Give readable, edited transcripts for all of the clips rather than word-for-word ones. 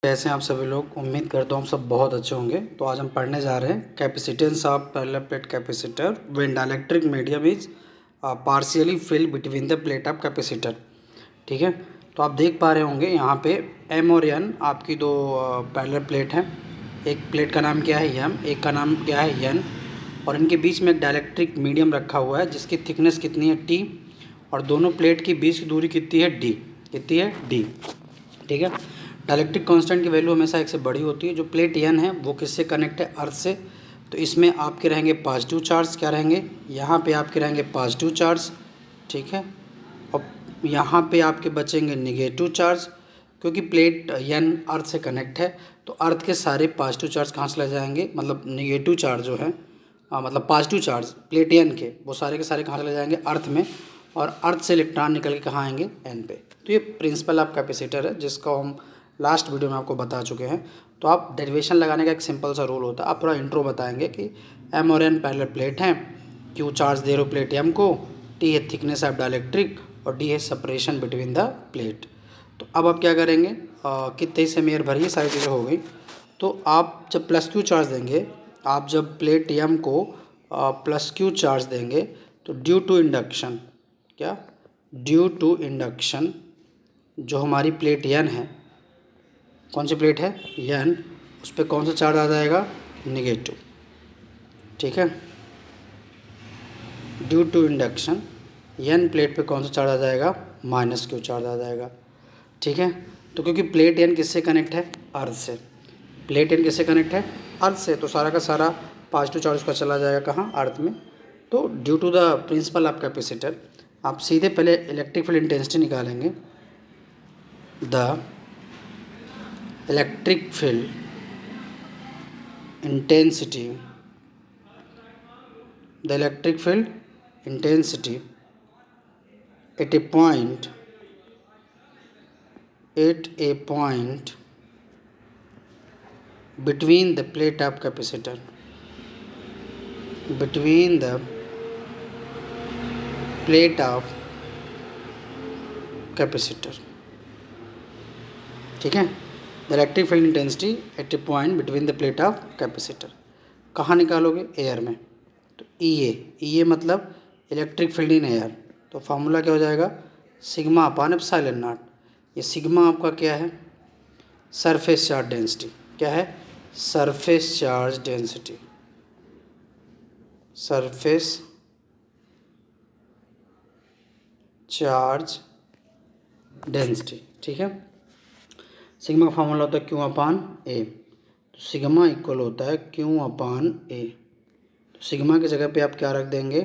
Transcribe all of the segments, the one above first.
कैसे हैं आप सभी लोग। उम्मीद करता हूँ आप सब बहुत अच्छे होंगे। तो आज हम पढ़ने जा रहे हैं capacitance of parallel plate capacitor when dielectric medium is partially field between the plate of capacitor. ठीक है, तो आप देख पा रहे होंगे यहाँ पे एम और एन आपकी दो पैरेलल प्लेट हैं। एक प्लेट का नाम क्या है एम, एक का नाम क्या है एन, और इनके बीच में एक डाइलेक्ट्रिक मीडियम रखा हुआ है जिसकी थिकनेस कितनी है टी, और दोनों प्लेट के बीच की दूरी कितनी है डी, कितनी है डी। ठीक है, डाइलेक्ट्रिक कांस्टेंट की वैल्यू हमेशा एक से बड़ी होती है। जो प्लेट एन है वो किससे कनेक्ट है, अर्थ से, तो इसमें आपके रहेंगे पॉजिटिव चार्ज, क्या रहेंगे यहाँ पे आपके रहेंगे पॉजिटिव चार्ज। ठीक है, और यहाँ पे आपके बचेंगे निगेटिव चार्ज, क्योंकि प्लेट एन अर्थ से कनेक्ट है तो अर्थ के सारे पॉजिटिव चार्ज कहाँ चले जाएंगे, मतलब निगेटिव चार्ज जो है मतलब पॉजिटिव चार्ज प्लेट एन के, वो सारे के सारे कहाँ चले जाएंगे, अर्थ में, और अर्थ से इलेक्ट्रॉन निकल के कहाँ आएंगे, एन पे। तो ये प्रिंसिपल ऑफ कैपेसिटर है जिसको हम लास्ट वीडियो में आपको बता चुके हैं। तो आप डेरिवेशन लगाने का एक सिंपल सा रूल होता है। आप पूरा इंट्रो बताएंगे कि एम और एन पैरेलल प्लेट हैं, क्यू चार्ज दे रहे हो प्लेट एम को, टी है थिकनेस ऑफ डाइलेक्ट्रिक, और डी है सेपरेशन बिटवीन द प्लेट। तो अब आप क्या करेंगे, कितने से मेयर भरिए, सारी चीज़ें हो गई। तो आप जब प्लस क्यू चार्ज देंगे, आप जब प्लेट एम को प्लस क्यू चार्ज देंगे तो ड्यू टू इंडक्शन, क्या ड्यू टू इंडक्शन, जो हमारी प्लेट एन है, कौन सी प्लेट है एन, उस पर कौन सा चार्ज आ जाएगा, निगेटिव। ठीक है, due to induction an plate पे कौन सा चार्ज आ जाएगा, माइनस क्यू चार्ज आ जाएगा। ठीक है, तो क्योंकि प्लेट एन किससे कनेक्ट है, अर्थ से, प्लेट एन किससे कनेक्ट है, अर्थ से, तो सारा का सारा पॉजिटिव चार्ज उसका चला जाएगा कहाँ, अर्थ में। तो due to the principle of capacitor आप सीधे पहले इलेक्ट्रिक फील्ड इंटेंसिटी निकालेंगे। The electric field intensity, the electric field intensity at a point between the plate of capacitor, between the plate of capacitor। ठीक है, the electric field intensity at a point between the plate of capacitor, कहाँ निकालोगे, air में। तो ई ए मतलब electric field in air, तो formula क्या हो जाएगा, सिग्मा अपान एप्सिलॉन नॉट। ये सिग्मा आपका क्या है, सरफेस चार्ज डेंसिटी, क्या है, surface charge density, surface charge density. ठीक है, सिग्मा का फार्मूला होता है क्यू अपान ए, तो सिग्मा इक्वल होता है क्यू अपान ए। तो सिग्मा की जगह पे आप क्या रख देंगे,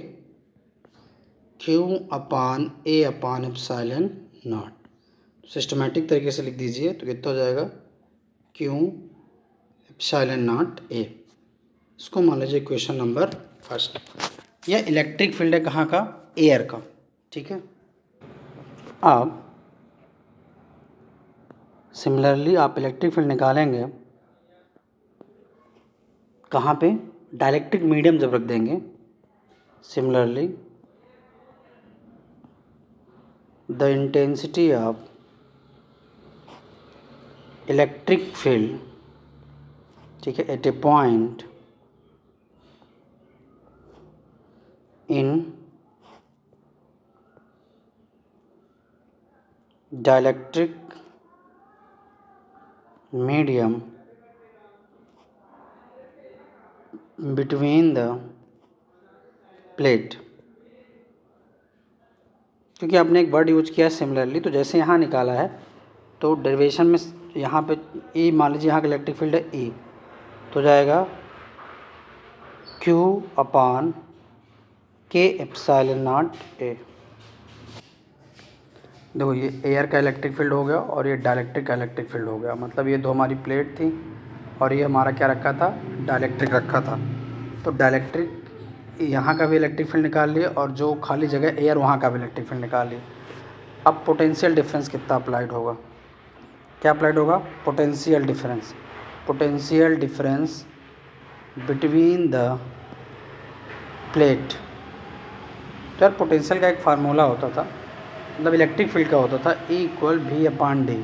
Q upon A upon epsilon not. Systematic तरीके से लिख दीजिए तो कितना हो जाएगा, क्यू एप्सिलॉन नॉट ए। इसको मान लीजिए क्वेश्चन नंबर फर्स्ट। यह इलेक्ट्रिक फील्ड है कहाँ का, एयर का। ठीक है, अब सिमिलरली आप इलेक्ट्रिक फील्ड निकालेंगे कहाँ पे, डाइलेक्ट्रिक मीडियम जब रख देंगे, similarly the intensity of electric field, ठीक है, at a point in dielectric medium between the plate, क्योंकि आपने एक वर्ड यूज किया है सिमिलरली, तो जैसे यहाँ निकाला है तो डेरिवेशन में यहाँ पे ई मान लीजिए, यहाँ का इलेक्ट्रिक फील्ड है ई, तो जाएगा क्यू अपान के एप्सिलॉन नॉट ए। देखो ये एयर का इलेक्ट्रिक फील्ड हो गया और ये डाइलेक्ट्रिक का इलेक्ट्रिक फील्ड हो गया, मतलब ये दो हमारी प्लेट थी और ये हमारा क्या रखा था, डाइलेक्ट्रिक रखा था। तो डाइलेक्ट्रिक यहाँ का भी इलेक्ट्रिक फील्ड निकाल लिए और जो खाली जगह एयर वहाँ का भी इलेक्ट्रिक फील्ड निकाल लिए। अब पोटेंशियल डिफरेंस कितना अप्लाइड होगा, क्या अप्लाइड होगा, potential difference, potential difference between the plate. तो यार पोटेंशियल का एक फार्मूला होता था, मतलब इलेक्ट्रिक फील्ड का होता था, E = V/D।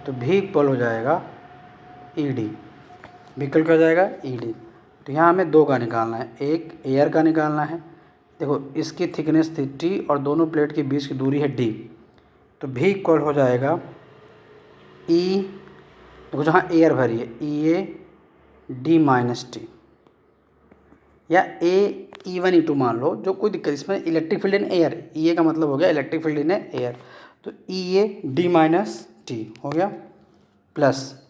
तो भी इक्वल हो जाएगा ED। भी इक्वल क्या हो जाएगा ED। तो यहाँ हमें दो का निकालना है, एक एयर का निकालना है। देखो इसकी थिकनेस थी T और दोनों प्लेट के बीच की दूरी है D। तो भी इक्वल हो जाएगा E, देखो जहाँ एयर भरी है EA D-T, या E1 E2 मान लो, जो कोई दिक्कत, इसमें electric field in air, EA का मतलब हो गया इलेक्ट्रिक फील्ड इन एयर। तो EA D-T हो गया प्लस,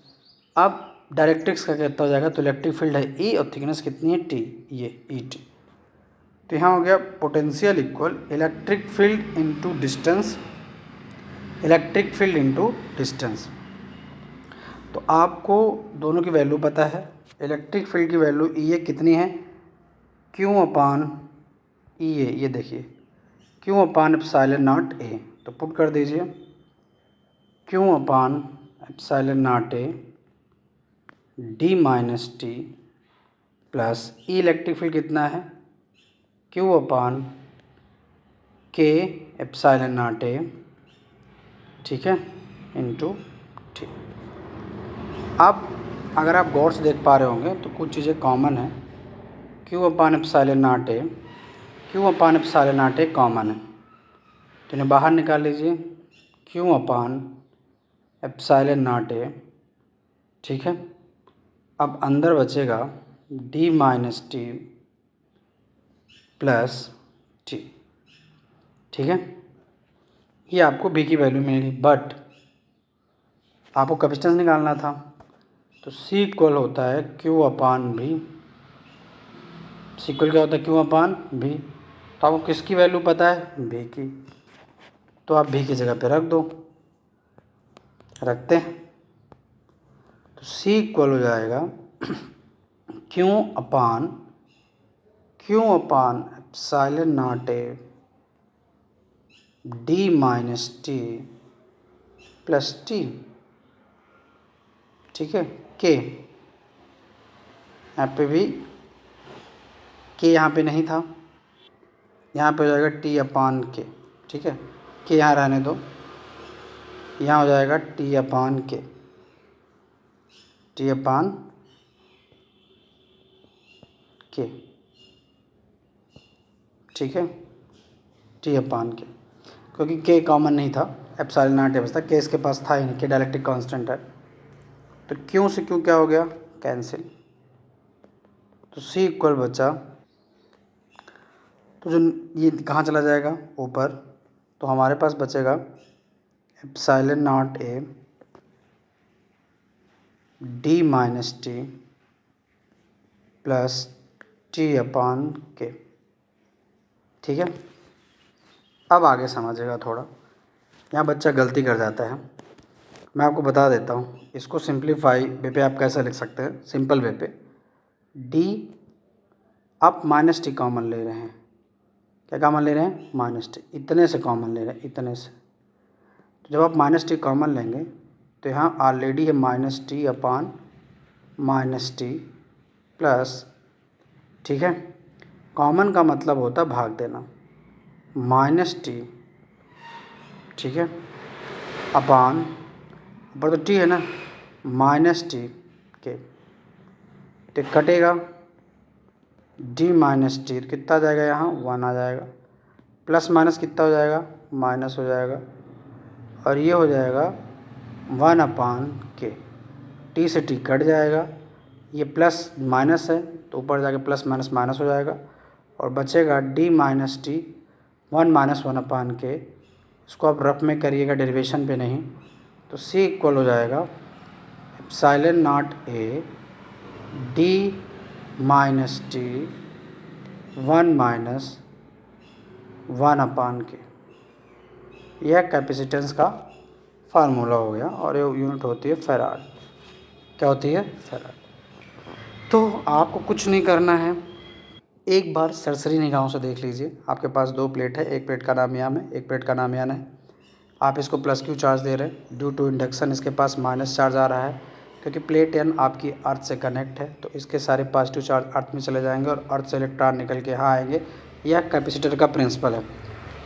अब डायरेक्ट्रिक्स का कितना हो जाएगा, तो इलेक्ट्रिक फील्ड है E और थिकनेस कितनी है T, ये ET। तो यहाँ हो गया potential equal electric field into distance, electric field into distance. तो आपको दोनों की वैल्यू पता है। इलेक्ट्रिक फील्ड की वैल्यू EA कितनी है, Q/EA, ये देखिए Q/ε0A। तो पुट कर दीजिए Q/ε0A D-T plus E electric field कितना है Q/K/ε0A, ठीक है, इनटू T। अब अगर आप गौर से देख पा रहे होंगे तो कुछ चीज़ें कॉमन है। Q/ε0A कॉमन है, तो इन्हें बाहर निकाल लीजिए Q/ε0A, ठीक है। अब अंदर बचेगा D-T प्लस T, ठीक है। ये आपको B की वैल्यू मिलेगी, बट आपको कैपेसिटेंस निकालना था, तो C इक्वल होता है Q/V। C इक्वल क्या होता है Q/V। तो आपको किसकी वैल्यू पता है, B की, तो आप B की जगह पे रख दो, रखते हैं। तो C इक्वल हो जाएगा Q/ε0A D-T प्लस T, ठीक है। K यहाँ पे भी K यहाँ पे नहीं था, यहाँ पे हो जाएगा T/K, ठीक है। K यहाँ रहने दो, यहाँ हो जाएगा T/K, ठीक है, T/K, क्योंकि K कॉमन नहीं था, ε0A बचता, K इसके पास था ही नहीं, K डायरेक्ट्रिक कांस्टेंट है। तो Q से Q क्या हो गया, कैंसिल। तो C इक्वल बचा, तो जो ये कहाँ चला जाएगा, ऊपर, तो हमारे पास बचेगा ε0A D-T प्लस T/K, ठीक है। अब आगे समझिएगा थोड़ा, यहाँ बच्चा गलती कर जाता है, मैं आपको बता देता हूँ। इसको सिंप्लीफाई वे पे आप कैसे लिख सकते हैं, सिंपल वे पे, D आप -T कॉमन ले रहे हैं, क्या कॉमन ले रहे हैं, -T, इतने से कॉमन ले रहे हैं, इतने से। तो जब आप -T कॉमन लेंगे तो यहाँ ऑलरेडी है -T/-T प्लस, ठीक है। कॉमन का मतलब होता है भाग देना, -T, ठीक है, अपान, ऊपर तो T है ना, -T के, तो कटेगा D-T, कितना आ जाएगा, यहाँ 1 आ जाएगा, प्लस माइनस कितना हो जाएगा, माइनस हो जाएगा, और ये हो जाएगा 1/K, T से T कट जाएगा, ये प्लस माइनस है तो ऊपर जाके प्लस माइनस माइनस हो जाएगा, और बचेगा D-T 1 - 1/K। इसको आप रफ में करिएगा, डेरिवेशन पे नहीं। तो C इक्वल हो जाएगा ε0A D-T 1 - 1/K। यह कैपेसिटेंस का फार्मूला हो गया, और ये यूनिट होती है फैराड। क्या होती है, फैराड। तो आपको कुछ नहीं करना है, एक बार सरसरी निगाहों से देख लीजिए। आपके पास दो प्लेट है, एक प्लेट का नाम याम है, एक प्लेट का नाम यान है। आप इसको +Q चार्ज दे रहे हैं, ड्यू टू इंडक्शन इसके पास माइनस चार्ज आ रहा है, क्योंकि प्लेट एन आपकी अर्थ से कनेक्ट है, तो इसके सारे पॉजिटिव चार्ज अर्थ में चले जाएंगे और अर्थ से इलेक्ट्रॉन निकल के यहाँ आएंगे। यह कैपेसिटर का प्रिंसिपल है।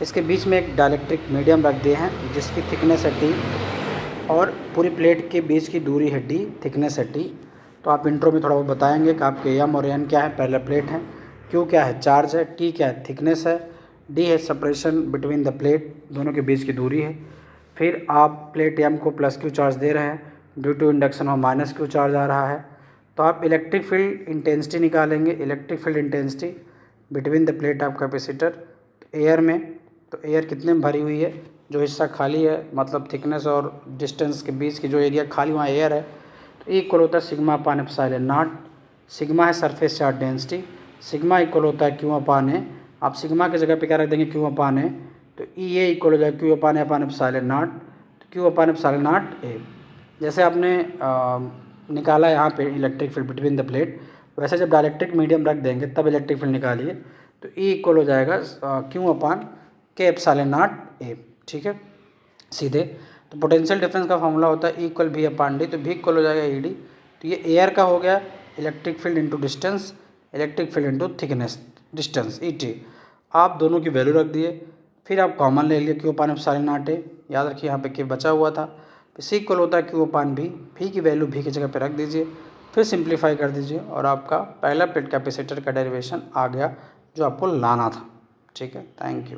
इसके बीच में एक डाइलेक्ट्रिक मीडियम रख दिए हैं जिसकी थिकनेस है T, और पूरी प्लेट के बीच की दूरी है डी, थिकनेस है टी। तो आप इंट्रो में थोड़ा बहुत बताएंगे कि आपके एम और एन क्या है, पहला प्लेट है, क्यू क्या है, चार्ज है, टी क्या है, थिकनेस है, डी है सेपरेशन बिटवीन द प्लेट, दोनों के बीच की दूरी है। फिर आप प्लेट एम को प्लस क्यू चार्ज दे रहे हैं, ड्यू टू इंडक्शन और माइनस क्यू चार्ज आ रहा है। तो आप इलेक्ट्रिक फील्ड इंटेंसिटी निकालेंगे, electric field intensity between the plate of capacitor air में। तो एयर कितने में भरी हुई है, जो हिस्सा खाली है मतलब थिकनेस और डिस्टेंस के बीच की जो एरिया खाली वहाँ एयर है, तो इक्वल होता है sigma upon epsilon naught. Sigma है surface charge density, sigma equal होता है क्यू अपान ए। आप सिग्मा की जगह पे क्या रख देंगे, क्यू अपान ए। तो ई ए इक्वल हो जाएगा Q upon A upon epsilon naught, तो Q upon epsilon naught A. जैसे आपने निकाला यहाँ पे electric field between the plate, वैसे जब डायलेक्ट्रिक मीडियम रख देंगे तब इलेक्ट्रिक फील्ड निकालिए। तो ई इक्वल हो जाएगा क्यू अपान के एप्सिलॉन नॉट ए। ठीक है सीधे। तो पोटेंशियल डिफरेंस का फॉर्मूला होता है इक्वल वी अपान डी, तो वी इक्वल हो जाएगा ई डी। तो ये एयर का हो गया, electric field into distance, electric field into thickness distance E T. आप दोनों की वैल्यू रख दिए, फिर आप कॉमन ले लिए क्यू अपान एप्सिलॉन नॉट ए, याद रखिए यहाँ पे के बचा हुआ था। सी इक्वल होता है क्यू अपान भी की वैल्यू भी की जगह पे रख दीजिए, फिर सिंप्लीफाई कर दीजिए और आपका पहला प्लेट कैपेसिटर का डेरिवेशन आ गया जो आपको लाना था। ठीक है, थैंक यू।